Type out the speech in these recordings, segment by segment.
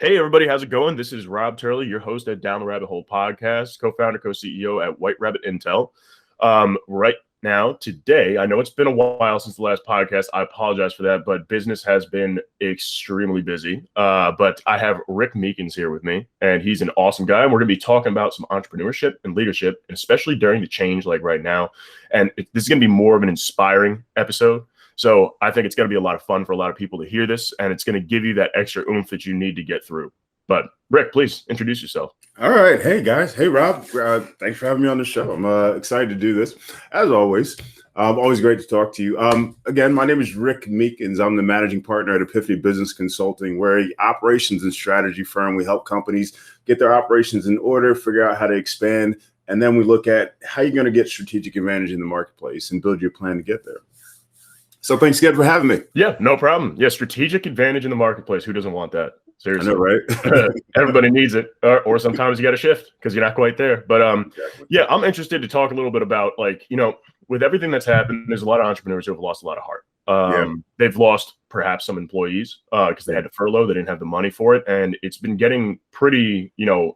Hey, everybody, how's it going? This is Rob Turley, your host at Down the Rabbit Hole podcast, co-founder, co-CEO at White Rabbit Intel. Right now, today, I know it's been a while since the last podcast. I apologize for that, but business has been extremely busy. But I have Rick Meekins here with me, and he's an awesome guy. And we're going to be talking about some entrepreneurship and leadership, and especially during the change like right now. And this is going to be more of an inspiring episode. So I think it's going to be a lot of fun for a lot of people to hear this, and it's going to give you that extra oomph that you need to get through. But Rick, please introduce yourself. All right. Hey, guys. Hey, Rob. Thanks for having me on the show. I'm excited to do this. As always, always great to talk to you. Again, my name is Rick Meekins. I'm the managing partner at Epiphany Business Consulting. We're an operations and strategy firm. We help companies get their operations in order, figure out how to expand, and then we look at how you're going to get strategic advantage in the marketplace and build your plan to get there. So thanks again for having me. Yeah, no problem. Yeah, strategic advantage in the marketplace. Who doesn't want that? Seriously. I know, right? Everybody needs it. Or sometimes you got to shift because you're not quite there. But Exactly. yeah, I'm interested to talk a little bit about, like, with everything that's happened, there's a lot of entrepreneurs who have lost a lot of heart. They've lost perhaps some employees because they had to furlough. They didn't have the money for it. And it's been getting pretty,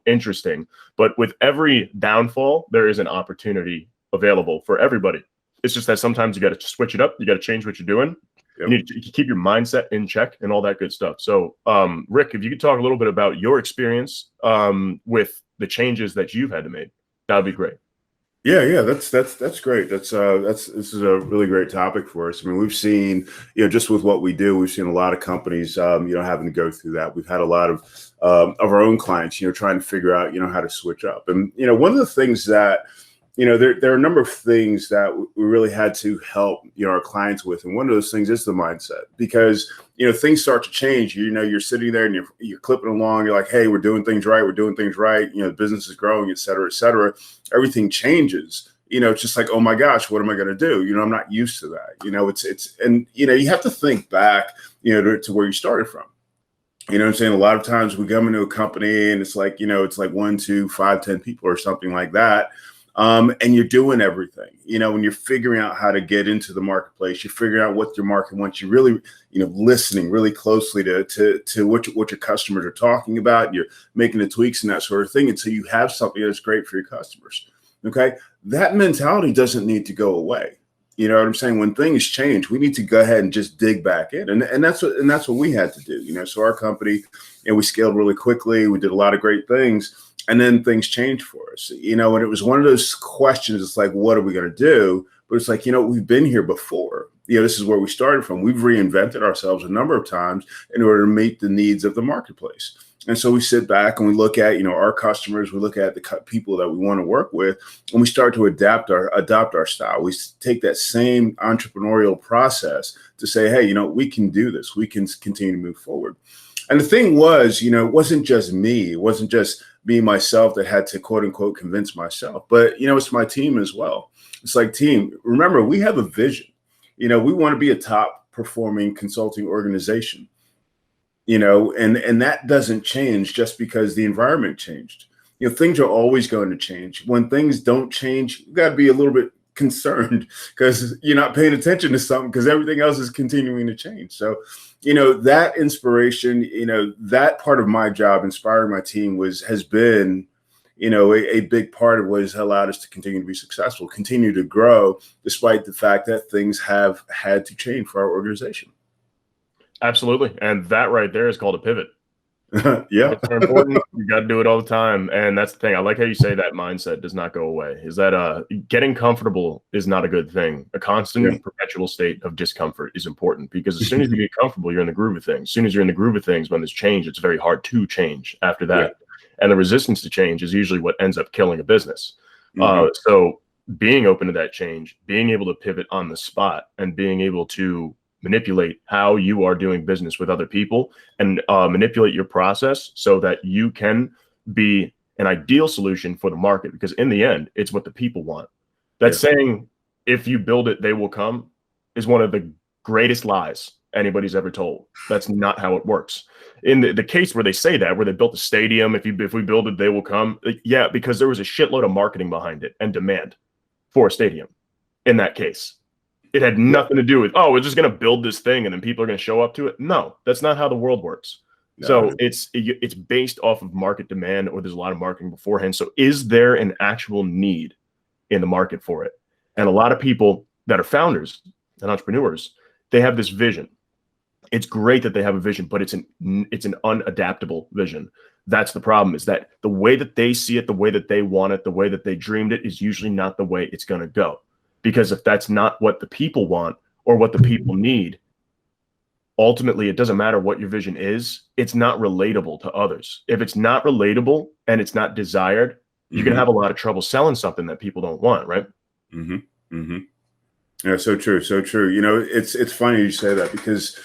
interesting. But with every downfall, there is an opportunity available for everybody. It's just that sometimes you got to switch it up. You got to change what you're doing. Yep. You need to keep your mindset in check and all that good stuff. So, Rick, if you could talk a little bit about your experience with the changes that you've had to make, that would be great. Yeah, that's great. This is a really great topic for us. I mean, we've seen, just with what we do, we've seen a lot of companies, having to go through that. We've had a lot of our own clients, trying to figure out, how to switch up. And one of the things that there are a number of things that we really had to help, our clients with. And one of those things is the mindset, because, things start to change. You're sitting there and you're clipping along. You're like, hey, we're doing things right. We're doing things right. The business is growing, et cetera, et cetera. Everything changes. It's just like, oh my gosh, what am I going to do? I'm not used to that. And you have to think back, to where you started from. You know what I'm saying? A lot of times we come into a company and it's like, it's like 1, 2, 5, 10 people or something like that. And you're doing everything, when you're figuring out how to get into the marketplace, you're figuring out what your market wants. You're really, listening really closely to what your customers are talking about. You're making the tweaks and that sort of thing until you have something that's great for your customers. Okay. That mentality doesn't need to go away. You know what I'm saying? When things change, we need to go ahead and just dig back in. And that's what we had to do. So our company, we scaled really quickly. We did a lot of great things. And then things changed for us, and it was one of those questions. It's like, what are we going to do? But it's like, we've been here before. This is where we started from. We've reinvented ourselves a number of times in order to meet the needs of the marketplace. And so we sit back and we look at, our customers, we look at the people that we want to work with, and we start to adopt our style. We take that same entrepreneurial process to say, hey, we can do this. We can continue to move forward. And the thing was, it wasn't just me. It wasn't just me, myself, that had to, quote unquote, convince myself. But, it's my team as well. It's like, team, remember, we have a vision. We want to be a top performing consulting organization, and that doesn't change just because the environment changed. Things are always going to change. When things don't change, you got to be a little bit concerned because you're not paying attention to something because everything else is continuing to change. So, that inspiration, that part of my job, inspiring my team, has been, a big part of what has allowed us to continue to be successful, continue to grow, despite the fact that things have had to change for our organization. Absolutely. And that right there is called a pivot. Yeah. It's very important. You got to do it all the time. And that's the thing. I like how you say that mindset does not go away. Is that getting comfortable is not a good thing. A constant perpetual state of discomfort is important, because as soon as you get comfortable, you're in the groove of things. As soon as you're in the groove of things, when there's change, it's very hard to change after that. Yeah. And the resistance to change is usually what ends up killing a business. So being open to that change, being able to pivot on the spot, and being able to manipulate how you are doing business with other people, and manipulate your process so that you can be an ideal solution for the market, because in the end, it's what the people want. That saying, if you build it, they will come, is one of the greatest lies anybody's ever told. That's not how it works. In the case where they say that, where they built a stadium, if we build it, they will come. Yeah, because there was a shitload of marketing behind it and demand for a stadium in that case. It had nothing to do with, oh, we're just going to build this thing and then people are going to show up to it. No, that's not how the world works. So it's based off of market demand, or there's a lot of marketing beforehand. So is there an actual need in the market for it? And a lot of people that are founders and entrepreneurs, they have this vision. It's great that they have a vision, but it's an unadaptable vision. That's the problem, is that the way that they see it, the way that they want it, the way that they dreamed it is usually not the way it's going to go. Because if that's not what the people want or what the people need, ultimately, it doesn't matter what your vision is. It's not relatable to others. If it's not relatable and it's not desired, you're going to have a lot of trouble selling something that people don't want, right? Yeah, so true, so true. It's funny you say that, because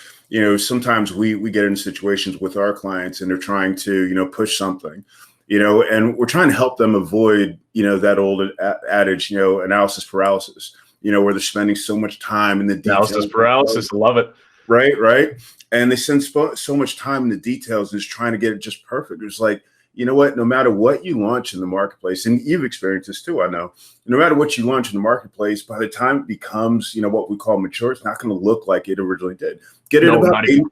sometimes we get in situations with our clients and they're trying to push something, and we're trying to help them avoid that old adage, analysis paralysis, where they're spending so much time in the details. Analysis paralysis, I love it. Right. And they spend so much time in the details and just trying to get it just perfect. It's like, you know what, no matter what you launch in the marketplace, and you've experienced this too, I know, no matter what you launch in the marketplace, by the time it becomes, what we call mature, it's not going to look like it originally did. Get it about 80%.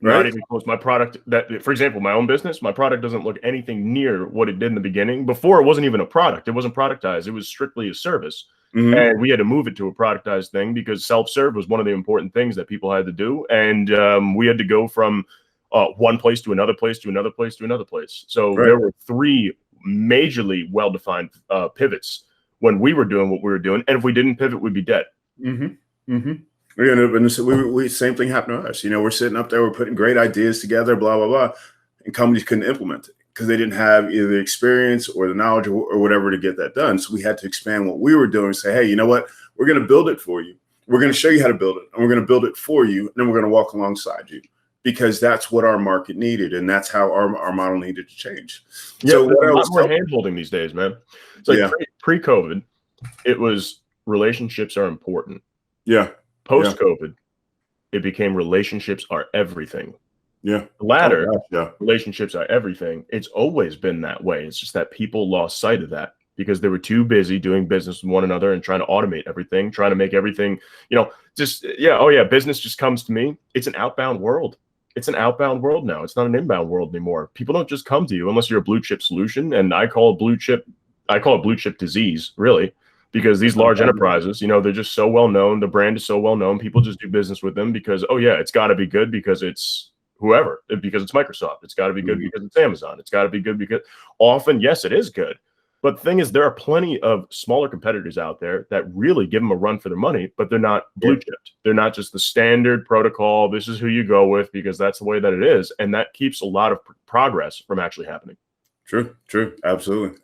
Right? Not even close. My product, for example, my own business, my product doesn't look anything near what it did in the beginning. Before, it wasn't even a product. It wasn't productized. It was strictly a service. And we had to move it to a productized thing, because self-serve was one of the important things that people had to do. And we had to go from one place to another place to another place to another place. So there were 3 majorly well-defined pivots when we were doing what we were doing. And if we didn't pivot, we'd be dead. We same thing happened to us. We're sitting up there, we're putting great ideas together, blah, blah, blah, and companies couldn't implement it because they didn't have either the experience or the knowledge or whatever to get that done. So we had to expand what we were doing and say, hey, you know what? We're going to build it for you. We're going to show you how to build it, and we're going to build it for you, and then we're going to walk alongside you, because that's what our market needed, and that's how our model needed to change. Yeah, so a lot more hand-holding these days, man. It's like pre-COVID, it was relationships are important. Yeah. Post-COVID, it became relationships are everything. Yeah. The latter, relationships are everything. It's always been that way. It's just that people lost sight of that because they were too busy doing business with one another and trying to automate everything, trying to make everything, business just comes to me. It's an outbound world. It's an outbound world now. It's not an inbound world anymore. People don't just come to you unless you're a blue chip solution. And I call it blue chip disease, really. Because these large enterprises, they're just so well known. The brand is so well known. People just do business with them because, it's got to be good because it's whoever, because it's Microsoft. It's got to be good because it's Amazon. It's got to be good because often, yes, it is good. But the thing is, there are plenty of smaller competitors out there that really give them a run for their money, but they're not blue chipped. They're not just the standard protocol. This is who you go with because that's the way that it is. And that keeps a lot of progress from actually happening. True. Absolutely.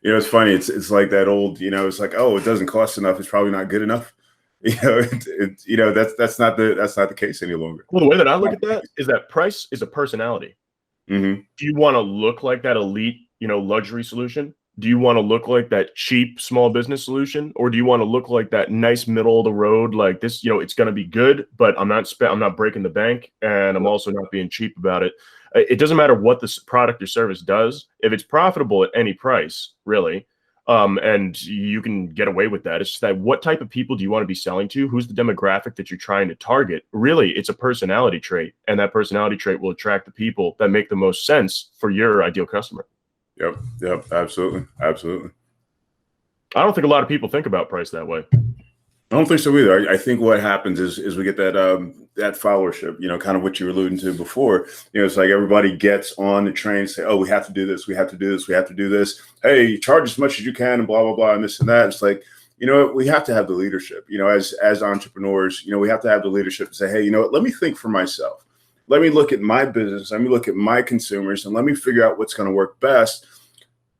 It's funny. It's like that old, it's like, oh, it doesn't cost enough. It's probably not good enough. That's not the case any longer. Well, the way that I look at that is that price is a personality. Do you want to look like that elite, luxury solution? Do you want to look like that cheap small business solution? Or do you want to look like that nice middle of the road, like this, it's going to be good, but I'm not breaking the bank, and I'm also not being cheap about it. It doesn't matter what this product or service does. If it's profitable at any price, really, and you can get away with that. It's just that what type of people do you want to be selling to? Who's the demographic that you're trying to target? Really, it's a personality trait, and that personality trait will attract the people that make the most sense for your ideal customer. Yep. Absolutely. I don't think a lot of people think about price that way. I don't think so either. I think what happens is we get that followership, kind of what you were alluding to before. It's like everybody gets on the train and say, oh, we have to do this. We have to do this. We have to do this. Hey, charge as much as you can and blah, blah, blah, and this and that. It's like, we have to have the leadership, as entrepreneurs, we have to have the leadership to say, hey, let me think for myself. Let me look at my business. Let me look at my consumers, and let me figure out what's going to work best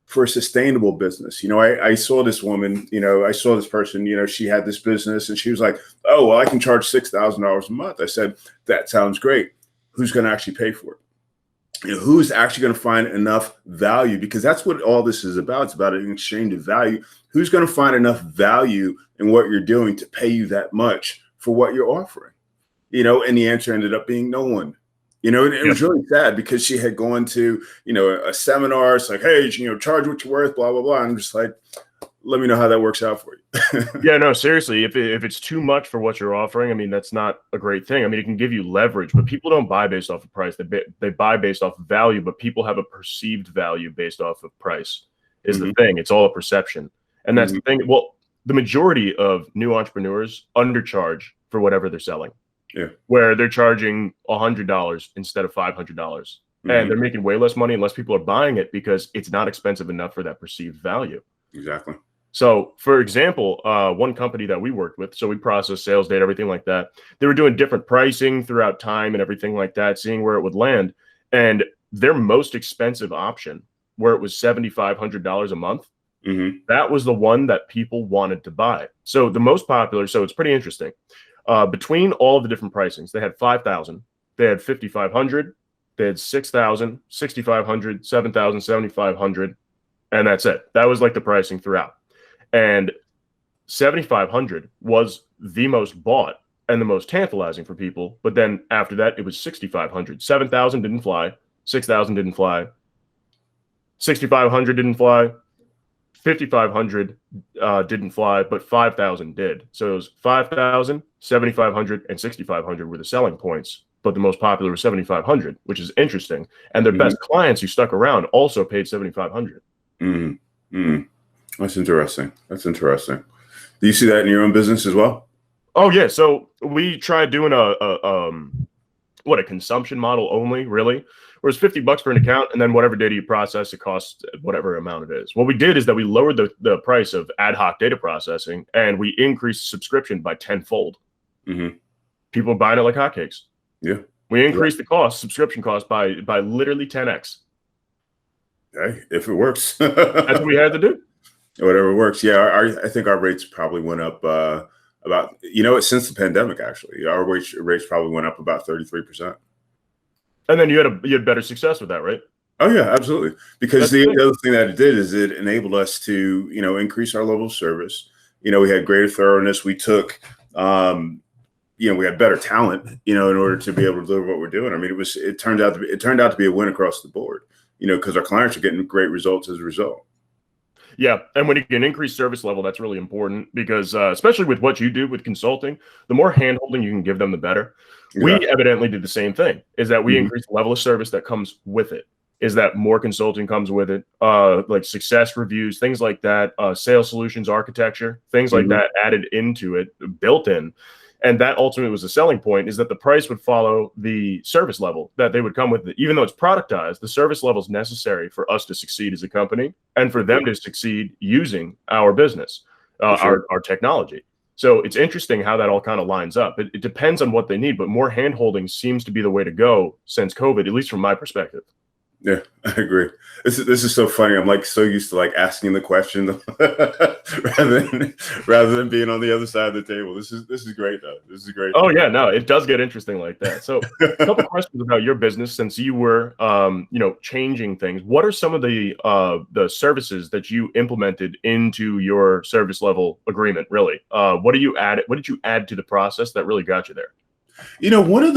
for a sustainable business. I saw this woman, I saw this person, she had this business and she was like, oh, well, I can charge $6,000 a month. I said, that sounds great. Who's going to actually pay for it? Who's actually going to find enough value? Because that's what all this is about. It's about an exchange of value. Who's going to find enough value in what you're doing to pay you that much for what you're offering? And the answer ended up being no one. It was really sad because she had gone to, a seminar. It's like, hey, charge what you're worth, blah, blah, blah. And I'm just like, let me know how that works out for you. Yeah, no, seriously, if it's too much for what you're offering, I mean, that's not a great thing. I mean, it can give you leverage, but people don't buy based off of price. They buy based off of value, but people have a perceived value based off of price is the thing. It's all a perception. And that's the thing. Well, the majority of new entrepreneurs undercharge for whatever they're selling. Yeah. Where they're charging $100 instead of $500. And they're making way less money unless people are buying it because it's not expensive enough for that perceived value. Exactly. So, for example, one company that we worked with, so we process sales data, everything like that. They were doing different pricing throughout time and everything like that, seeing where it would land. And their most expensive option, where it was $7,500 a month, that was the one that people wanted to buy. So the most popular, so it's pretty interesting. Between all of the different pricings, they had 5,000, they had 5,500, they had 6,000, 6,500, 7,000, 7,500, and that's it. That was like the pricing throughout. And 7,500 was the most bought and the most tantalizing for people. But then after that, it was 6,500. 7,000 didn't fly. 6,000 didn't fly. 6,500 didn't fly. 5,500 didn't fly, but 5,000 did. So it was 5,000, 7,500, and 6,500 were the selling points. But the most popular was 7,500, which is interesting. And their best clients who stuck around also paid 7,500. That's interesting. That's interesting. Do you see that in your own business as well? Oh yeah. So we tried doing a consumption model only, really, where it's $50 for an account, and then whatever data you process, it costs whatever amount it is. What we did is that we lowered the price of ad hoc data processing, and we increased subscription by tenfold. People are buying it like hotcakes. Yeah. We increased the subscription cost by literally 10x. Hey, if it works. That's what we had to do. Whatever works. Yeah, I think our rates probably went up about, since the pandemic, actually. Our rates probably went up about 33%. And then you had better success with that, right? Oh, yeah, absolutely. Because the other thing that it did is it enabled us to, increase our level of service. We had greater thoroughness. We took, we had better talent, in order to be able to deliver what we're doing. I mean, it turned out to be a win across the board, because our clients are getting great results as a result. Yeah. And when you get an increased service level, that's really important because especially with what you do with consulting, the more handholding you can give them, the better. Yeah. We evidently did the same thing, is that we increase the level of service that comes with it, is that more consulting comes with it, like success reviews, things like that, sales solutions, architecture, things like that added into it, built in. And that ultimately was the selling point, is that the price would follow the service level that they would come with. Even though it's productized, the service level is necessary for us to succeed as a company and for them to succeed using our business, our technology. So it's interesting how that all kind of lines up. It depends on what they need, but more handholding seems to be the way to go since COVID, at least from my perspective. Yeah, I agree. This is so funny. I'm like so used to like asking the question rather than being on the other side of the table. This is great though. This is great. Oh yeah, no, it does get interesting like that. So a couple questions about your business, since you were changing things. What are some of the services that you implemented into your service level agreement? Really, what did you add to the process that really got you there? One of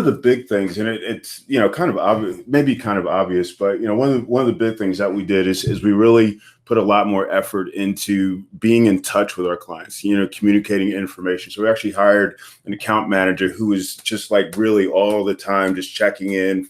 the big things, and it's kind of obvious, maybe kind of obvious, but one of the big things that we did is we really put a lot more effort into being in touch with our clients, communicating information. So we actually hired an account manager who was just like really all the time, just checking in,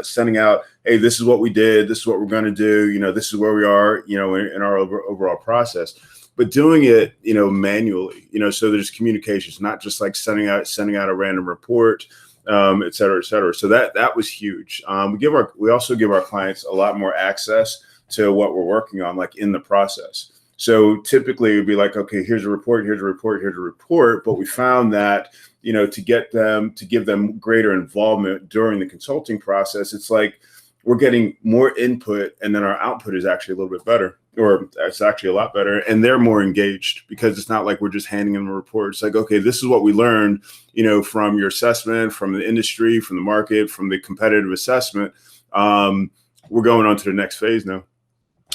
sending out, hey, this is what we did, this is what we're going to do, this is where we are, in our overall process. But doing it, manually, so there's communications, not just like sending out a random report, et cetera, et cetera. So that was huge. We also give our clients a lot more access to what we're working on, like in the process. So typically it'd be like, okay, here's a report, here's a report, here's a report. But we found that, to give them greater involvement during the consulting process, it's like we're getting more input and then our output is actually a little bit better. Or it's actually a lot better, and they're more engaged because it's not like we're just handing them a report. It's like, okay, this is what we learned, from your assessment, from the industry, from the market, from the competitive assessment. We're going on to the next phase now.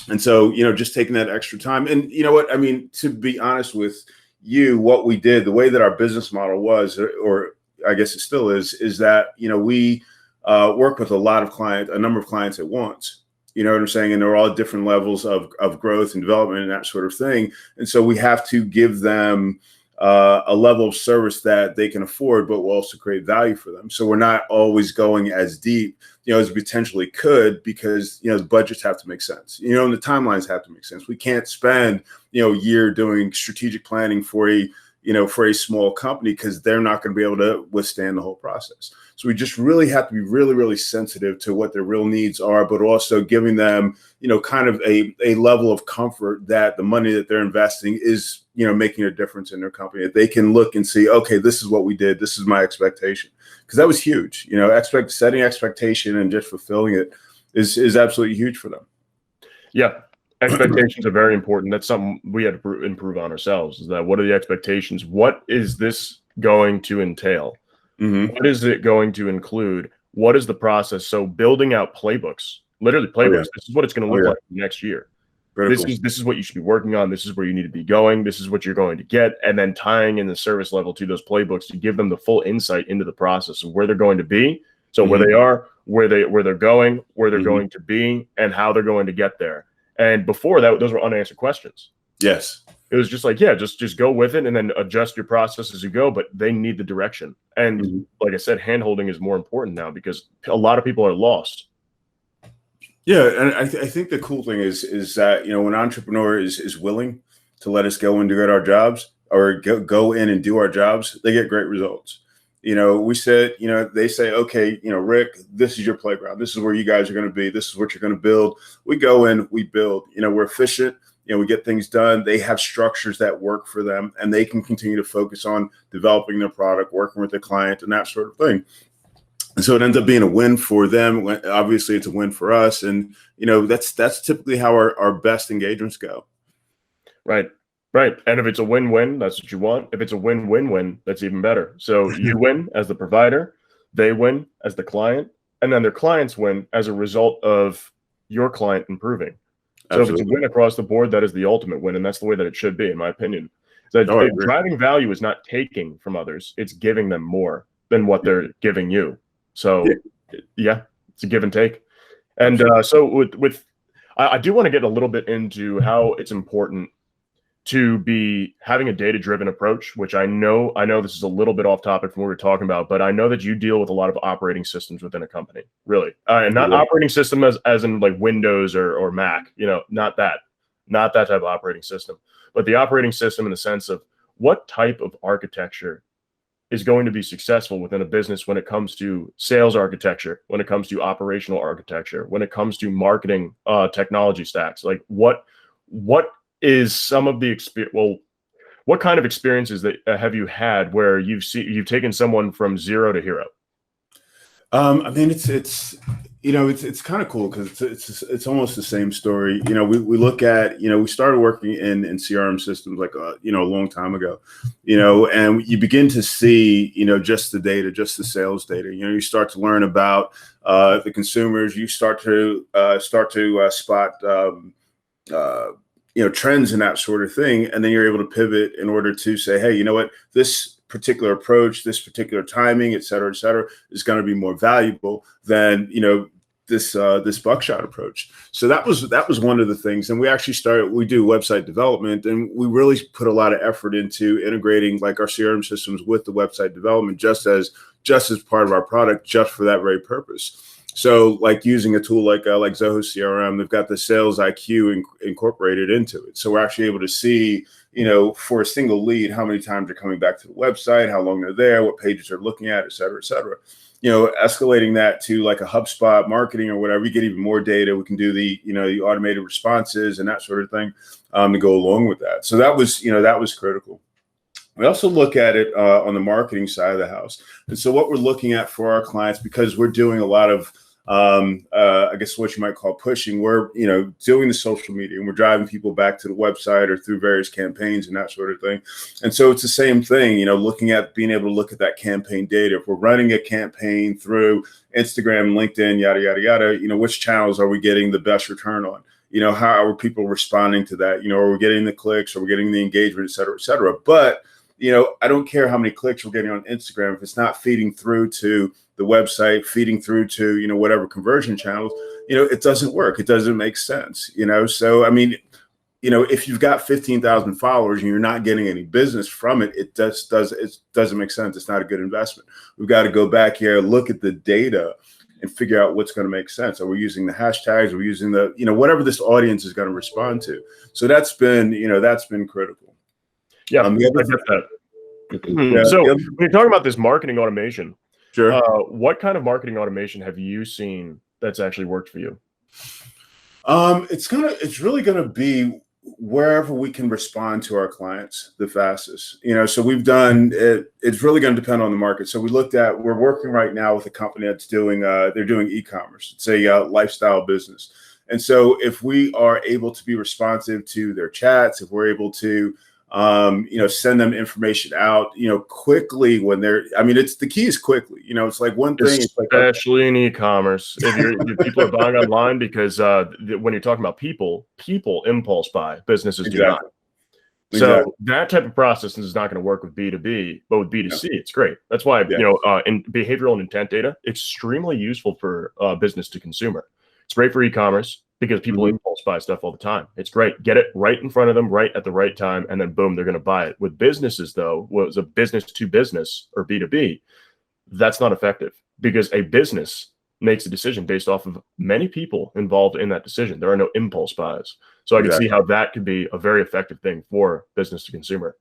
And so, just taking that extra time. And you know what? I mean, to be honest with you, what we did, the way that our business model was, or I guess it still is that, we work with a number of clients at once. You know what I'm saying? And they're all different levels of growth and development and that sort of thing. And so we have to give them a level of service that they can afford, but will also create value for them. So we're not always going as deep, as we potentially could, because, the budgets have to make sense, and the timelines have to make sense. We can't spend, a year doing strategic planning for a small company, because they're not going to be able to withstand the whole process. So we just really have to be really, really sensitive to what their real needs are, but also giving them, kind of a level of comfort that the money that they're investing is, making a difference in their company. That they can look and see, okay, this is what we did. This is my expectation. Because that was huge. Setting expectation and just fulfilling it is absolutely huge for them. Yeah. Expectations are very important. That's something we had to improve on ourselves, is that what are the expectations? What is this going to entail? Mm-hmm. What is it going to include? What is the process? So building out playbooks, literally playbooks. Oh, yeah. This is what it's going to look like next year. This is what you should be working on. This is where you need to be going. This is what you're going to get. And then tying in the service level to those playbooks to give them the full insight into the process of where they're going to be. So where they are, where they're going, where they're going to be, and how they're going to get there. And before that, those were unanswered questions. Yes. It was just like, yeah, just go with it and then adjust your process as you go. But they need the direction. And like I said, hand-holding is more important now, because a lot of people are lost. Yeah. And I think the cool thing is that, when an entrepreneur is willing to let us go and do our jobs, or go in and do our jobs, they get great results. We said, they say, okay, Rick, this is your playground. This is where you guys are going to be. This is what you're going to build. We go in, we build, we're efficient. We get things done. They have structures that work for them, and they can continue to focus on developing their product, working with the client, and that sort of thing. And so it ends up being a win for them. Obviously, it's a win for us. And, that's typically how our best engagements go. Right. Right. And if it's a win-win, that's what you want. If it's a win-win-win, that's even better. So you win as the provider, they win as the client, and then their clients win as a result of your client improving. So Absolutely. If it's a win across the board, that is the ultimate win. And that's the way that it should be, in my opinion. So driving value is not taking from others. It's giving them more than what they're giving you. So yeah, it's a give and take. And so I do want to get a little bit into how it's important to be having a data-driven approach, which I know this is a little bit off topic from what we're talking about, but I know that you deal with a lot of operating systems within a company, really. And not operating system as in like Windows or Mac, not that type of operating system, but the operating system in the sense of what type of architecture is going to be successful within a business when it comes to sales architecture, when it comes to operational architecture, when it comes to marketing technology stacks. Like what is some of the experience? Well, what kind of experiences that have you had where you've taken someone from zero to hero? I mean, it's kind of cool, because it's almost the same story. We look at, we started working in CRM systems like a long time ago, and you begin to see, just the data, just the sales data. You start to learn about the consumers. You start to spot trends and that sort of thing. And then you're able to pivot in order to say, hey, you know what, this particular approach, this particular timing, et cetera, is going to be more valuable than, this buckshot approach. So that was one of the things. And we actually we do website development, and we really put a lot of effort into integrating like our CRM systems with the website development, just as part of our product, just for that very purpose. So like using a tool like Zoho CRM, they've got the sales IQ incorporated into it. So we're actually able to see, for a single lead, how many times they're coming back to the website, how long they're there, what pages they're looking at, et cetera, et cetera. Escalating that to like a HubSpot marketing or whatever, we get even more data. We can do the automated responses and that sort of thing to go along with that. So that was critical. We also look at it on the marketing side of the house. And so what we're looking at for our clients, because we're doing a lot of, I guess what you might call pushing, we're, doing the social media, and we're driving people back to the website or through various campaigns and that sort of thing. And so it's the same thing, looking at being able to look at that campaign data. If we're running a campaign through Instagram, LinkedIn, yada, yada, yada, which channels are we getting the best return on? How are people responding to that? Are we getting the clicks? Are we getting the engagement, et cetera, et cetera? But I don't care how many clicks we're getting on Instagram if it's not feeding through to the website, feeding through to, whatever conversion channels. it doesn't work. It doesn't make sense, So, I mean, if you've got 15,000 followers and you're not getting any business from it, it doesn't make sense. It's not a good investment. We've got to go back here, look at the data and figure out what's going to make sense. Are we using the hashtags? Are we using the, whatever this audience is going to respond to? So that's been critical. Yeah, I get that. Yeah, so when you're talking about this marketing automation, sure. What kind of marketing automation have you seen that's actually worked for you? It's really gonna be wherever we can respond to our clients the fastest. So we've done it. It's really going to depend on the market. So we're working right now with a company that's they're doing e-commerce. It's a lifestyle business. And so if we are able to be responsive to their chats, if we're able to send them information out, quickly when it's the key is quickly, it's like one thing, especially in e-commerce, if people are buying online, because when you're talking about people impulse buy, businesses do not. So that type of process is not going to work with B2B, but with B2C, it's great. That's why, in behavioral and intent data, extremely useful for business to consumer. It's great for e-commerce, because people impulse buy stuff all the time. It's great. Get it right in front of them, right at the right time, and then boom, they're going to buy it. With businesses, though, was a business to business or B2B, that's not effective, because a business makes a decision based off of many people involved in that decision. There are no impulse buys. So I can see how that could be a very effective thing for business to consumer.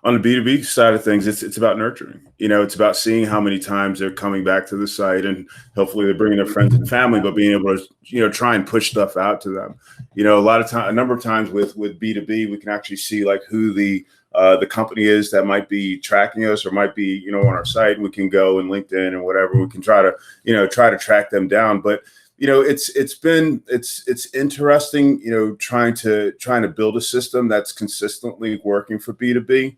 On the B2B side of things, it's about nurturing. It's about seeing how many times they're coming back to the site, and hopefully they're bringing their friends and family, but being able to, try and push stuff out to them. A number of times with B2B, we can actually see like who the company is that might be tracking us or might be, on our site, and we can go and LinkedIn and whatever. We can try to track them down. But it's interesting, trying to build a system that's consistently working for B2B.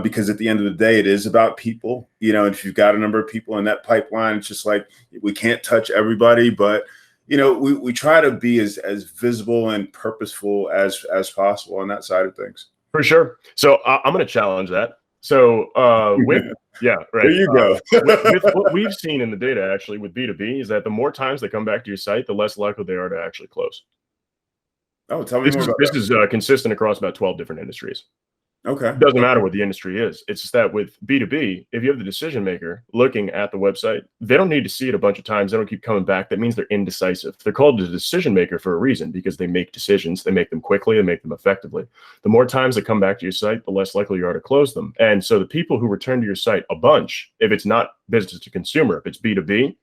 Because at the end of the day, it is about people, and if you've got a number of people in that pipeline, it's just like, we can't touch everybody, but, we try to be as visible and purposeful as possible on that side of things. For sure. So I'm going to challenge that. So There you go. with what we've seen in the data, actually, with B2B, is that the more times they come back to your site, the less likely they are to actually close. Oh, tell me more about this. This is consistent across about 12 different industries. Okay. It doesn't matter what the industry is. It's just that with B2B, if you have the decision maker looking at the website, they don't need to see it a bunch of times. They don't keep coming back. That means they're indecisive. They're called the decision maker for a reason, because they make decisions. They make them quickly. They make them effectively. The more times they come back to your site, the less likely you are to close them. And so the people who return to your site a bunch, if it's not business to consumer, if it's B2B,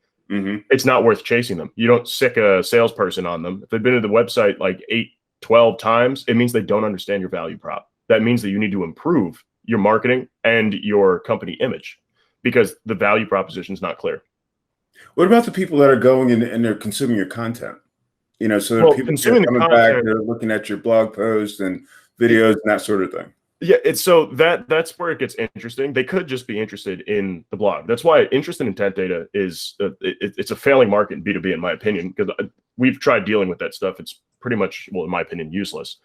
it's not worth chasing them. You don't sick a salesperson on them. If they've been to the website like 8, 12 times, it means they don't understand your value prop. That means that you need to improve your marketing and your company image, because the value proposition is not clear. What about the people that are going in and they're consuming your content? So people are coming back, they're looking at your blog posts and videos and that sort of thing. Yeah, that's where it gets interesting. They could just be interested in the blog. That's why interest in intent data is it's a failing market in B2B, in my opinion, because we've tried dealing with that stuff. It's pretty much, well, in my opinion, useless.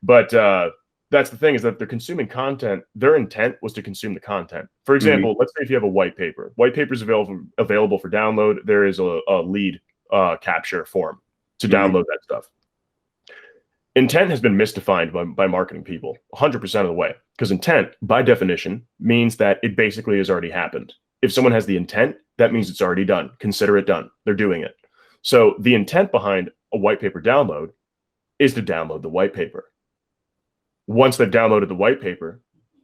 But that's the thing, is that they're consuming content. Their intent was to consume the content. For example, let's say if you have a white paper. White paper is available for download. There is a lead capture form to download that stuff. Intent has been misdefined by marketing people 100% of the way, because intent, by definition, means that it basically has already happened. If someone has the intent, that means it's already done. Consider it done. They're doing it. So the intent behind a white paper download is to download the white paper. Once they've downloaded the white paper,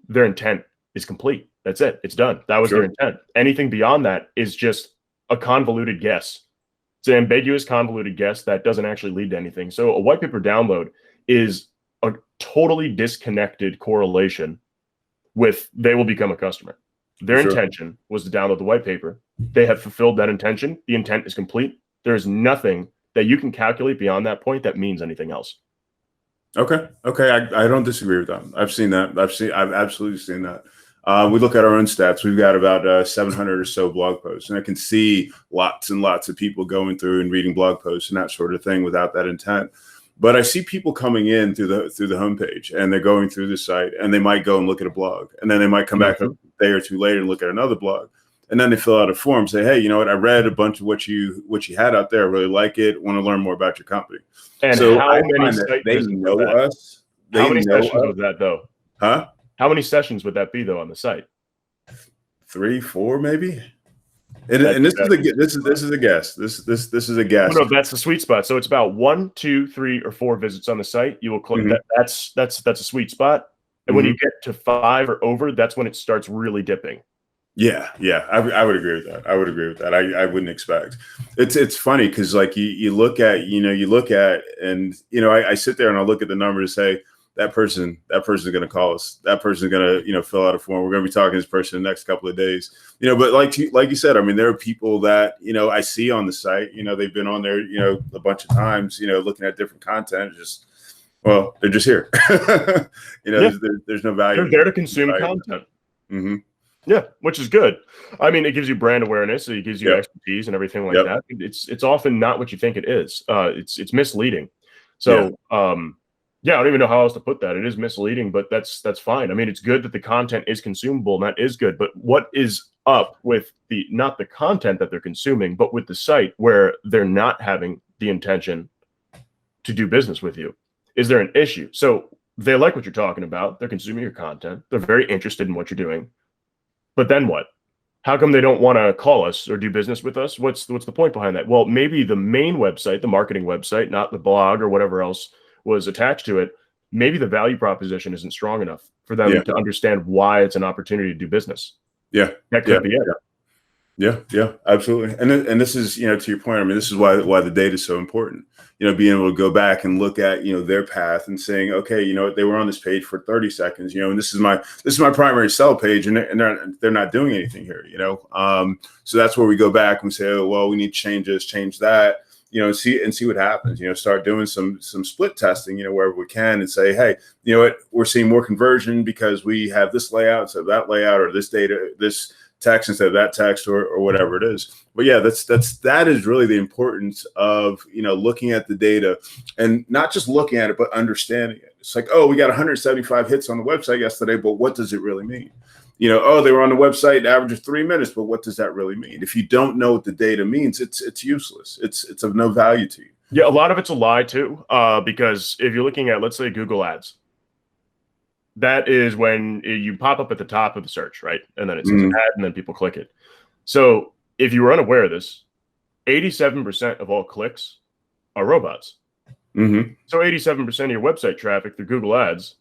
their intent is complete. That's it. It's done. That was their intent. Anything beyond that is just a convoluted guess. It's an ambiguous, convoluted guess that doesn't actually lead to anything. So a white paper download is a totally disconnected correlation with they will become a customer. Their intention was to download the white paper. They have fulfilled that intention. The intent is complete. There's nothing that you can calculate beyond that point that means anything else. Okay. I don't disagree with that. I've seen that. I've absolutely seen that. We look at our own stats. We've got about 700 or so blog posts, and I can see lots and lots of people going through and reading blog posts and that sort of thing without that intent. But I see people coming in through the homepage, and they're going through the site, and they might go and look at a blog, and then they might come back a day or two later and look at another blog. and then they fill out a form, say, hey, you know what, I read a bunch of what you had out there. I really like it. Want to learn more about your company. And so how I many find that they know us. How many sessions was that though? Huh? How many sessions would that be though on the site? 3, 4, maybe. And this is a guess. This is a guess. No, that's the sweet spot. So it's about 1, 2, 3, or 4 visits on the site. You will click that. That's a sweet spot. And when you get to 5 or over, that's when it starts really dipping. Yeah, I would agree with that. I wouldn't expect. It's funny because like you look at and I sit there and I look at the numbers and say that person's going to call us. That person's going to fill out a form. We're going to be talking to this person the next couple of days. But like you said, I mean, there are people that I see on the site. They've been on there a bunch of times. Looking at different content. They're just here. There's no value. They're there to consume content. Mm-hmm. Yeah, which is good. I mean, it gives you brand awareness. It gives you expertise and everything like that. It's often not what you think it is. It's misleading. So, I don't even know how else to put that. It is misleading, but that's fine. I mean, it's good that the content is consumable, and that is good. But what is up with not the content that they're consuming, but with the site where they're not having the intention to do business with you? Is there an issue? So they like what you're talking about. They're consuming your content. They're very interested in what you're doing. But then what? How come they don't want to call us or do business with us? What's the point behind that? Well, maybe the main website, the marketing website, not the blog or whatever else was attached to it, maybe the value proposition isn't strong enough for them to understand why it's an opportunity to do business. Yeah. That could be it. Yeah, absolutely. And this is, to your point, I mean, this is why the data is so important. Being able to go back and look at, their path and saying, okay, they were on this page for 30 seconds, and this is my primary sell page, and they're not doing anything here, So that's where we go back and say, oh, well, we need to change this, change that, and see what happens, start doing some split testing, wherever we can, and say, hey, we're seeing more conversion because we have this layout instead of that layout, or this data, this text instead of that text, or whatever it is. But yeah, that is really the importance of looking at the data, and not just looking at it, but understanding it. It's like, oh, we got 175 hits on the website yesterday, but what does it really mean? Oh, they were on the website an average of 3 minutes, but what does that really mean? If you don't know what the data means, it's useless. It's of no value to you. Yeah, a lot of it's a lie too, because if you're looking at, let's say, Google Ads, that is when you pop up at the top of the search, right? And then it says an ad, and then people click it. So if you were unaware of this, 87% of all clicks are robots. Mm-hmm. So 87% of your website traffic through Google Ads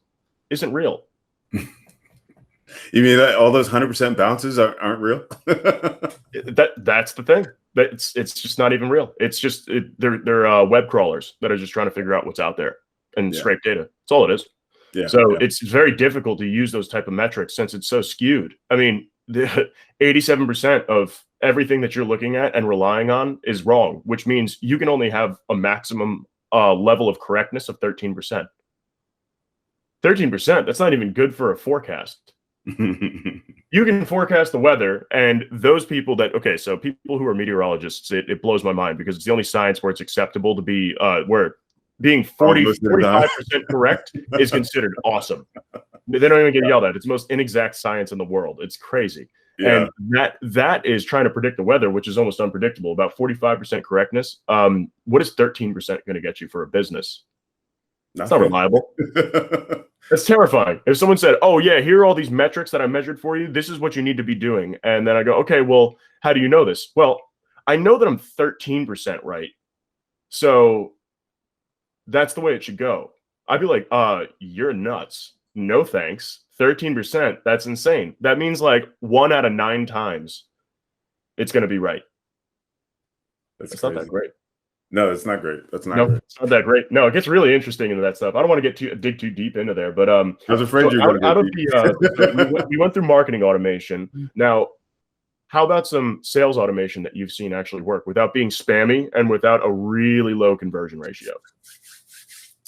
isn't real. You mean that all those 100% bounces aren't real? That's the thing. It's just not even real. It's just they're web crawlers that are just trying to figure out what's out there and scrape data. That's all it is. Yeah. So it's very difficult to use those type of metrics since it's so skewed. I mean, the 87% of everything that you're looking at and relying on is wrong, which means you can only have a maximum level of correctness of 13%. 13%, that's not even good for a forecast. You can forecast the weather, and those people so people who are meteorologists, it blows my mind because it's the only science where it's acceptable to be where being 45% correct is considered awesome. They don't even get yelled at. It's the most inexact science in the world. It's crazy. Yeah. And that is trying to predict the weather, which is almost unpredictable. About 45% correctness. What is 13% going to get you for a business? That's not reliable. That's terrifying. If someone said, oh yeah, here are all these metrics that I measured for you, this is what you need to be doing. And then I go, okay, well, how do you know this? Well, I know that I'm 13% right. So that's the way it should go. I'd be like, you're nuts. No thanks. 13%. That's insane. That means like 1 out of 9 times it's going to be right. It's not that great. No, it's not great. That's not great. It's not that great. No, it gets really interesting into that stuff. I don't want to dig too deep into there, but I was afraid you were going to we went through marketing automation. Now, how about some sales automation that you've seen actually work without being spammy and without a really low conversion ratio?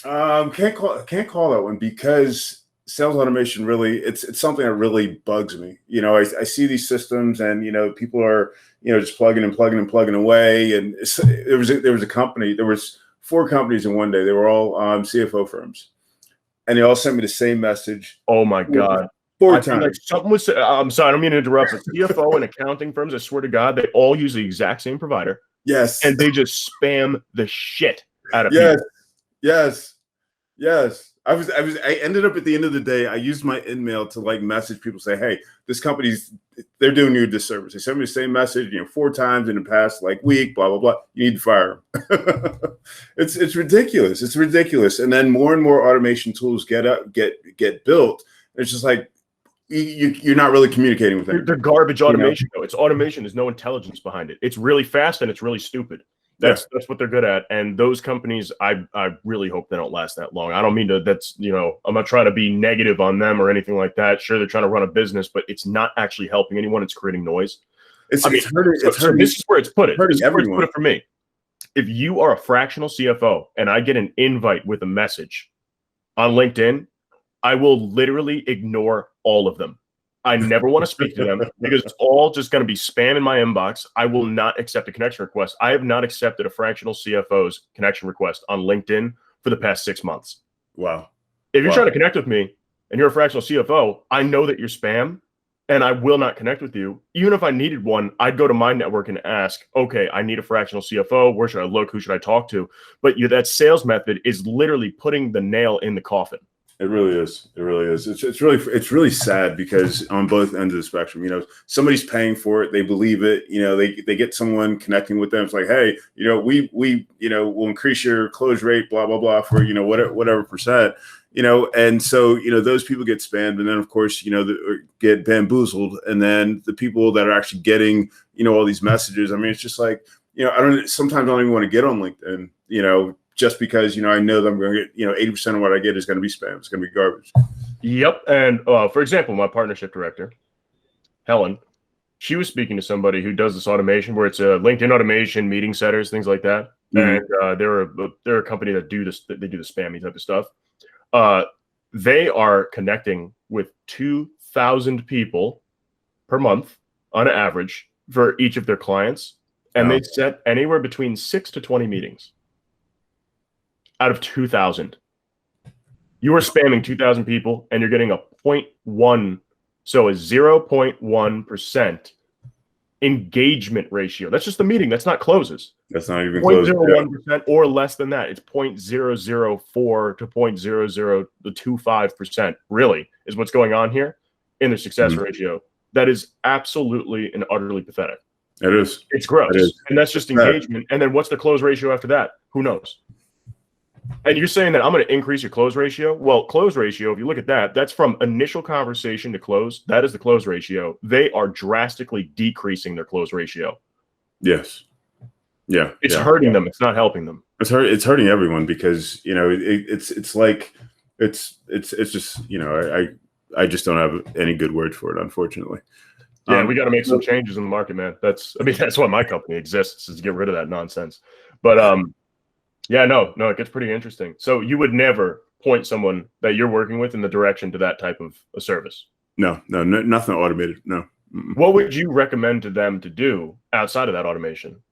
Can't call that one because sales automation really it's something that really bugs me. I see these systems and people are just plugging away. And there was a company. There was 4 companies in one day. They were all CFO firms, and they all sent me the same message. Oh my God! 4 I feel like times. something was. I'm sorry, I don't mean to interrupt, but CFO and accounting firms, I swear to God, they all use the exact same provider, Yes. and they just spam the shit out of Yes. people. Yes. Yes. I ended up at the end of the day, I used my email to like message people, say, hey, this company's, they're doing you a disservice. They sent me the same message, 4 times in the past like week, blah, blah, blah. You need to fire them. It's ridiculous. It's ridiculous. And then more and more automation tools get built. It's just like, you're not really communicating with them. They're garbage automation. It's automation. There's no intelligence behind it. It's really fast and it's really stupid. That's what they're good at. And those companies, I really hope they don't last that long. I don't mean to, I'm not trying to be negative on them or anything like that. Sure, they're trying to run a business, but it's not actually helping anyone. It's creating noise. It's hurting. So this is where it's put it. Hurting everyone. Put it for me. If you are a fractional CFO and I get an invite with a message on LinkedIn, I will literally ignore all of them. I never want to speak to them because it's all just going to be spam in my inbox. I will not accept a connection request. I have not accepted a fractional CFO's connection request on LinkedIn for the past 6 months. Wow. If you're trying to connect with me and you're a fractional CFO, I know that you're spam and I will not connect with you. Even if I needed one, I'd go to my network and ask, okay, I need a fractional CFO. Where should I look? Who should I talk to? But that sales method is literally putting the nail in the coffin. It really is. It really is. It's really sad because on both ends of the spectrum, somebody's paying for it. They believe it. They get someone connecting with them. It's like, hey, we will increase your close rate, blah, blah, blah, for, whatever percent, and so, those people get spammed. And then, of course, get bamboozled. And then the people that are actually getting, all these messages. I mean, it's just like, sometimes I don't even want to get on LinkedIn, just because, I know that I'm going to get, 80% of what I get is going to be spam. It's going to be garbage. Yep. And for example, my partnership director, Helen, she was speaking to somebody who does this automation where it's a LinkedIn automation, meeting setters, things like that. Mm-hmm. And they're a company that do this. They do the spammy type of stuff. They are connecting with 2,000 people per month on average for each of their clients. And they set anywhere between 6 to 20 meetings. Out of 2,000, you are spamming 2,000 people and you're getting a 0.1, so a 0.1% engagement ratio. That's just the meeting. That's not closes. That's not even close. 0.01% or less than that. It's 0.004 to 0.00225%. Really is what's going on here in the success ratio. That is absolutely and utterly pathetic. It is. It's gross. It is. And that's just engagement. And then what's the close ratio after that? Who knows? And you're saying that I'm going to increase your close ratio? Well, close ratio, if you look at that, that's from initial conversation to close. That is the close ratio. They are drastically decreasing their close ratio. Yes. Yeah. It's hurting them. It's not helping them. It's hurting everyone because, it's just, I just don't have any good word for it, unfortunately. Yeah, we got to make some changes in the market, man. That's why my company exists, is to get rid of that nonsense. But, yeah, no, it gets pretty interesting. So you would never point someone that you're working with in the direction to that type of a service? No, nothing automated. No. What would you recommend to them to do outside of that automation?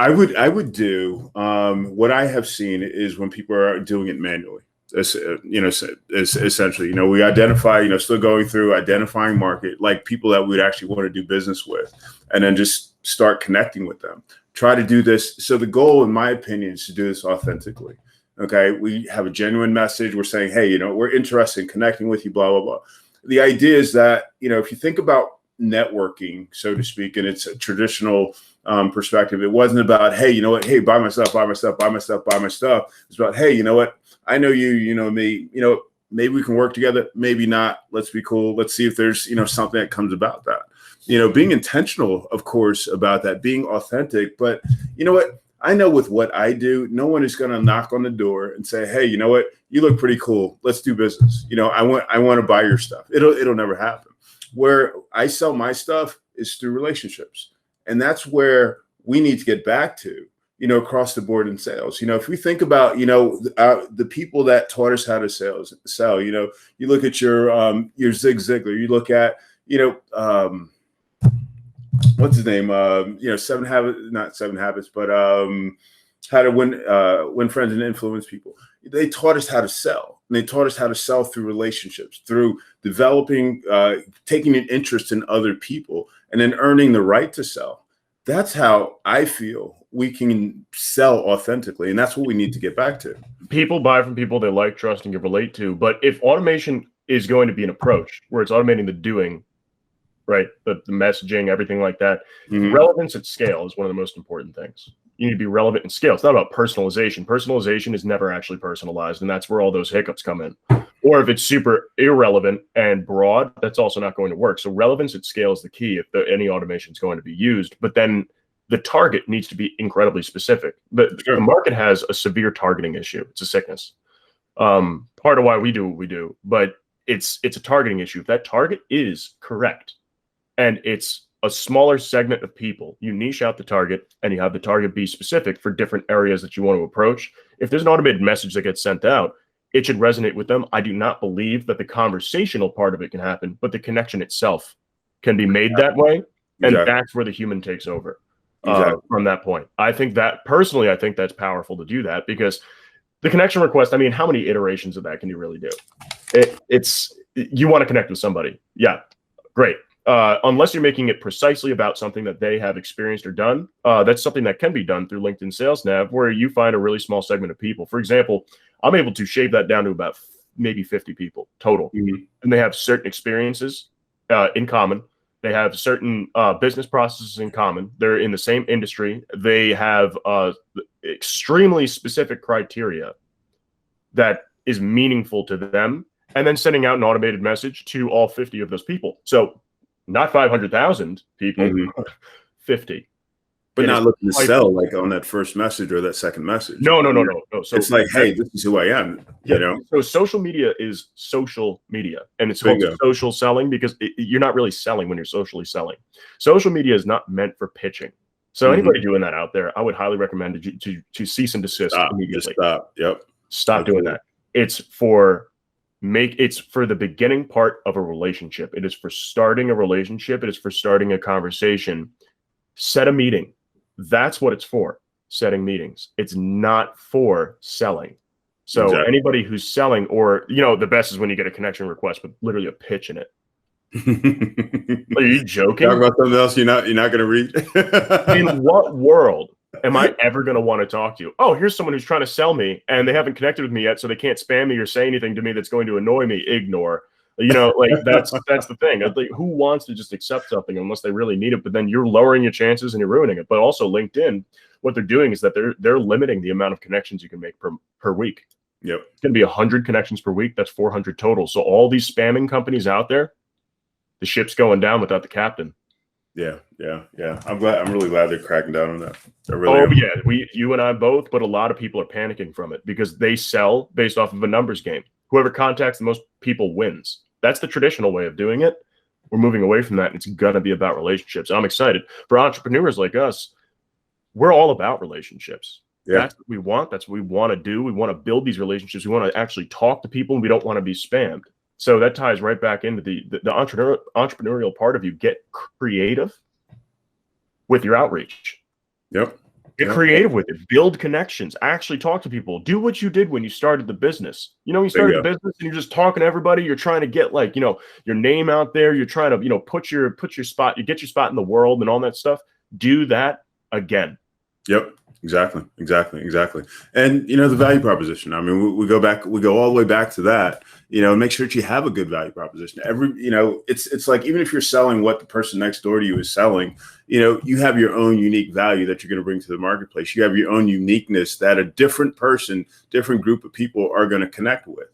I would do what I have seen is when people are doing it manually. Essentially, we identify, still going through identifying market, like people that we'd actually want to do business with, and then just start connecting with them. Try to do this. So the goal, in my opinion, is to do this authentically. Okay. We have a genuine message. We're saying, hey, we're interested in connecting with you, blah, blah, blah. The idea is that, if you think about networking, so to speak, and it's a traditional perspective, it wasn't about, hey, hey, buy my stuff, buy my stuff, buy my stuff, buy my stuff. It's about, hey, I know you, you know me, maybe we can work together. Maybe not. Let's be cool. Let's see if there's, something that comes about that. Being intentional, of course, about that, being authentic. But you know what? I know with what I do, no one is going to knock on the door and say, hey, you know what? You look pretty cool. Let's do business. I want to buy your stuff. It'll never happen. Where I sell my stuff is through relationships. And that's where we need to get back to, across the board in sales. If we think about, the people that taught us how to sell, you look at your Zig Ziglar, you look at, what's his name? 7 Habits, not 7 Habits, but how to win friends and influence people. They taught us how to sell. And they taught us how to sell through relationships, through developing, taking an interest in other people, and then earning the right to sell. That's how I feel we can sell authentically. And that's what we need to get back to. People buy from people they like, trust, and can relate to. But if automation is going to be an approach where it's automating the doing, right, the messaging, everything like that, relevance at scale is one of the most important things. You need to be relevant in scale. It's not about personalization. Personalization is never actually personalized, and that's where all those hiccups come in. Or if it's super irrelevant and broad, that's also not going to work. So relevance at scale is the key if any automation is going to be used. But then the target needs to be incredibly specific. The market has a severe targeting issue. It's a sickness. Part of why we do what we do, but it's a targeting issue. If that target is correct and it's a smaller segment of people, you niche out the target and you have the target be specific for different areas that you want to approach. If there's an automated message that gets sent out, it should resonate with them. I do not believe that the conversational part of it can happen, but the connection itself can be made that way. And that's where the human takes over from that point. I think that personally, I think that's powerful to do that, because the connection request, I mean, how many iterations of that can you really do? It's you want to connect with somebody. Yeah, great. Unless you're making it precisely about something that they have experienced or done, that's something that can be done through LinkedIn Sales Nav, where you find a really small segment of people. For example, I'm able to shave that down to about maybe 50 people total. And they have certain experiences in common. They have certain business processes in common. They're in the same industry. They have extremely specific criteria that is meaningful to them, and then sending out an automated message to all 50 of those people. So not 500,000 people, 50. But not looking to sell like on that first message or that second message. No. So it's like, hey, this is who I am. You know. So social media is social media, and it's called social selling because you're not really selling when you're socially selling. Social media is not meant for pitching. So anybody doing that out there, I would highly recommend to cease and desist immediately. Stop. Stop doing that. It's for the beginning part of a relationship. It is for starting a relationship. It is for starting a conversation. Set a meeting. That's what it's for. Setting meetings. It's not for selling. So anybody who's selling, or, the best is when you get a connection request with literally a pitch in it. Are you joking? Talk about something else you're not going to read. In what world am I ever going to want to talk to you? Oh, here's someone who's trying to sell me and they haven't connected with me yet, so they can't spam me or say anything to me that's going to annoy me. Ignore. That's the thing. Like, who wants to just accept something unless they really need it? But then you're lowering your chances and you're ruining it. But also LinkedIn, what they're doing is that they're limiting the amount of connections you can make per week. Yep. It's going to be 100 connections per week. That's 400 total. So all these spamming companies out there, the ship's going down without the captain. Yeah. I'm really glad they're cracking down on that. Really you and I both, but a lot of people are panicking from it because they sell based off of a numbers game. Whoever contacts the most people wins. That's the traditional way of doing it. We're moving away from that, and it's going to be about relationships. I'm excited. For entrepreneurs like us, we're all about relationships. Yeah. That's what we want. That's what we want to do. We want to build these relationships. We want to actually talk to people, and we don't want to be spammed. So that ties right back into the entrepreneurial part of you. Get creative with your outreach. Yep. Get creative with it. Build connections. Actually talk to people. Do what you did when you started the business. You started the business and you're just talking to everybody. You're trying to get your name out there. You're trying to put your spot. You get your spot in the world and all that stuff. Do that again. Yep. Exactly. And the value proposition. I mean, we go all the way back to that. Make sure that you have a good value proposition. It's like, even if you're selling what the person next door to you is selling, you have your own unique value that you're going to bring to the marketplace. You have your own uniqueness that a different person, different group of people are going to connect with.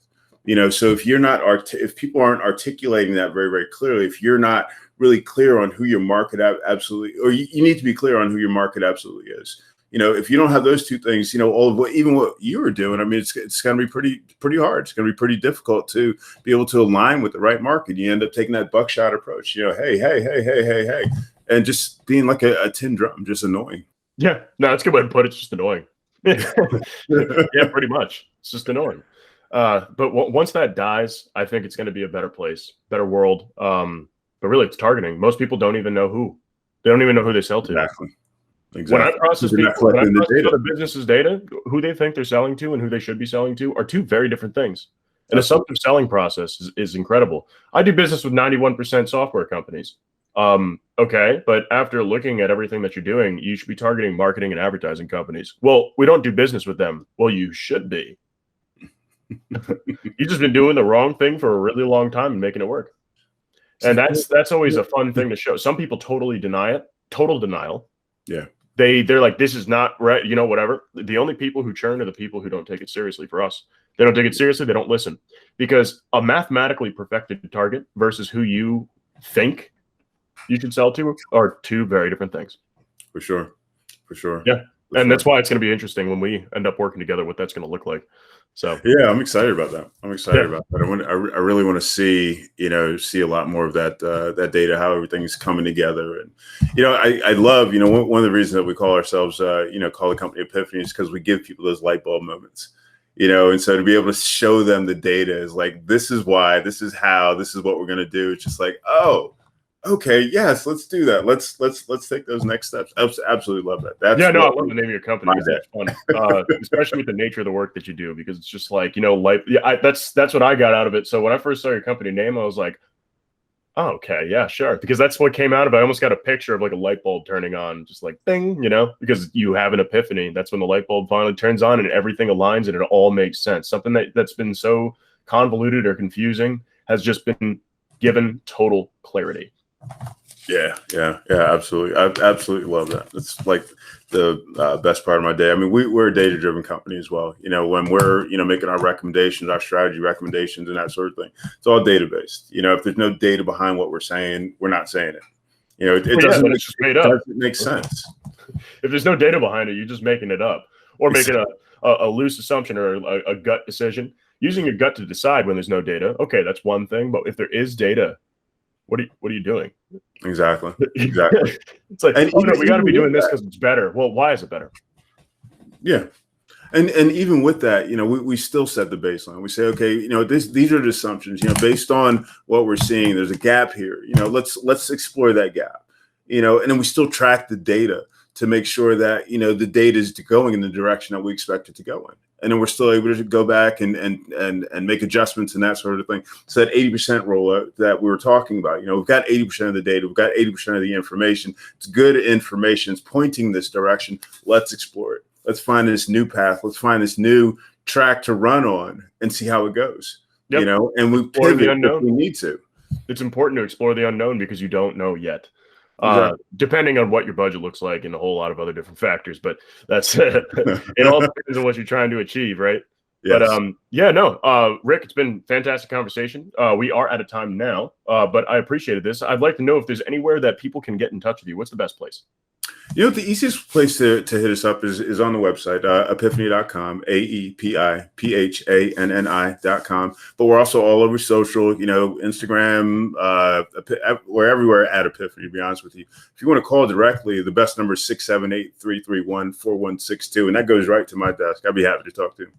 So if people aren't articulating that very, very clearly, if you're not really clear on who your market absolutely, or you need to be clear on who your market absolutely is. If you don't have those two things, all of what you were doing, I mean, it's going to be pretty hard. It's going to be pretty difficult to be able to align with the right market. You end up taking that buckshot approach, hey, and just being like a tin drum, just annoying. Yeah, no, that's a good way to put it. It's just annoying. Yeah, pretty much. It's just annoying. But once that dies, I think it's going to be a better place, better world. But really, it's targeting. Most people don't even know who. They don't even know who they sell to. Exactly. When I Exactly. process You're not people, when I collecting the process data. other businesses' data, who they think they're selling to and who they should be selling to are two very different things. An Absolutely. assumptive selling process is incredible. I do business with 91% software companies. Okay, but after looking at everything that you're doing, you should be targeting marketing and advertising companies. Well, we don't do business with them. Well, you should be. You've just been doing the wrong thing for a really long time and making it work. And that's always a fun thing to show. Some people totally deny it. Total denial. Yeah. They're like, this is not right, whatever. The only people who churn are the people who don't take it seriously. For us, they don't take it seriously. They don't listen, because a mathematically perfected target versus who you think you should sell to are two very different things. For sure. Yeah. And that's why it's going to be interesting when we end up working together, what that's going to look like. So yeah, I'm excited about that. I really want to see a lot more of that data, how everything's coming together. And I love one of the reasons that we call ourselves call the company Epiphany is because we give people those light bulb moments. And so to be able to show them the data is like, this is why, this is how, this is what we're going to do. It's just like, oh, okay, yes, let's do that. Let's take those next steps. Absolutely love that. I love the name of your company. It's fun, especially with the nature of the work that you do, because it's just like, that's what I got out of it. So when I first saw your company name, I was like, oh, okay, yeah, sure, because that's what came out of it. I almost got a picture of like a light bulb turning on, just like bing, because you have an epiphany. That's when the light bulb finally turns on and everything aligns and it all makes sense. Something that's been so convoluted or confusing has just been given total clarity. Yeah, absolutely. I absolutely love that. It's like the best part of my day. I mean, we're a data-driven company as well. When we're making our recommendations, our strategy recommendations, and that sort of thing, it's all data-based. If there's no data behind what we're saying, we're not saying it. It doesn't. It's just made up. It doesn't make sense. If there's no data behind it, you're just making it up, or making a loose assumption or a gut decision. Using your gut to decide when there's no data, okay, that's one thing. But if there is data, what are you doing? Exactly. It's like, we got to be doing this because it's better. Well, why is it better? Yeah. And even with that, we still set the baseline. We say, okay, these are the assumptions, based on what we're seeing, there's a gap here, let's explore that gap, and then we still track the data to make sure that, the data is going in the direction that we expect it to go in. And then we're still able to go back and make adjustments and that sort of thing. So that 80% rollout that we were talking about, we've got 80% of the data, we've got 80% of the information. It's good information. It's pointing this direction. Let's explore it. Let's find this new path. Let's find this new track to run on and see how it goes. Yep. And we pivot if we need to. It's important to explore the unknown because you don't know yet. Exactly. Depending on what your budget looks like and a whole lot of other different factors, but that's it. It all depends on what you're trying to achieve, right? Yes. But Rick, it's been a fantastic conversation. We are out of time now, but I appreciated this. I'd like to know if there's anywhere that people can get in touch with you. What's the best place? The easiest place to hit us up is on the website, epiphany.com, AEPIPHANNI.com. But we're also all over social, Instagram, we're everywhere at Epiphany, to be honest with you. If you want to call directly, the best number is 678-331-4162. And that goes right to my desk. I'd be happy to talk to you.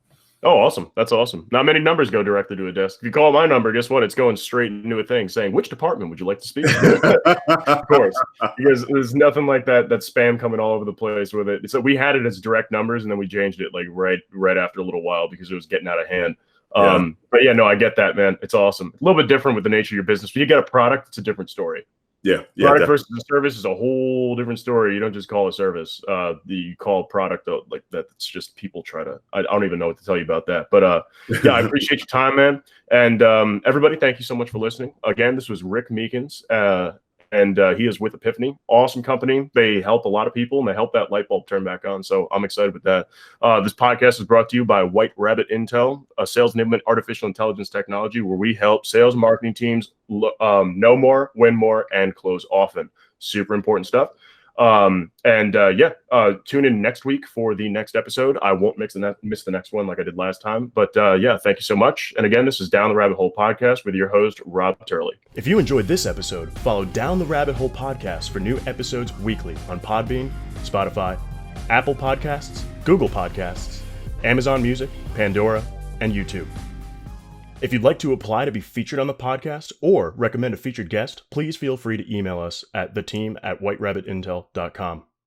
Oh, awesome. That's awesome. Not many numbers go directly to a desk. If you call my number, guess what? It's going straight into a thing saying, which department would you like to speak to? Of course, because there's nothing like that spam coming all over the place with it. So we had it as direct numbers, and then we changed it like right after a little while because it was getting out of hand. But yeah, no, I get that, man. It's awesome. A little bit different with the nature of your business. When you get a product, it's a different story. Yeah. Product versus a service is a whole different story. You don't just call a service. You call a product like that. It's just people try to. I don't even know what to tell you about that. But yeah, I appreciate your time, man. And everybody, thank you so much for listening. Again, this was Rick Meekins, and he is with Epiphany. Awesome company. They help a lot of people, and they help that light bulb turn back on. So I'm excited with that. This podcast is brought to you by White Rabbit Intel, a sales enablement artificial intelligence technology where we help sales and marketing teams know more, win more, and close often. Super important stuff. Tune in next week for the next episode. I won't miss the next one like I did last time. But thank you so much. And again, this is Down the Rabbit Hole Podcast with your host, Rob Turley. If you enjoyed this episode, follow Down the Rabbit Hole Podcast for new episodes weekly on Podbean, Spotify, Apple Podcasts, Google Podcasts, Amazon Music, Pandora, and YouTube. If you'd like to apply to be featured on the podcast or recommend a featured guest, please feel free to email us at theteam@whiterabbitintel.com.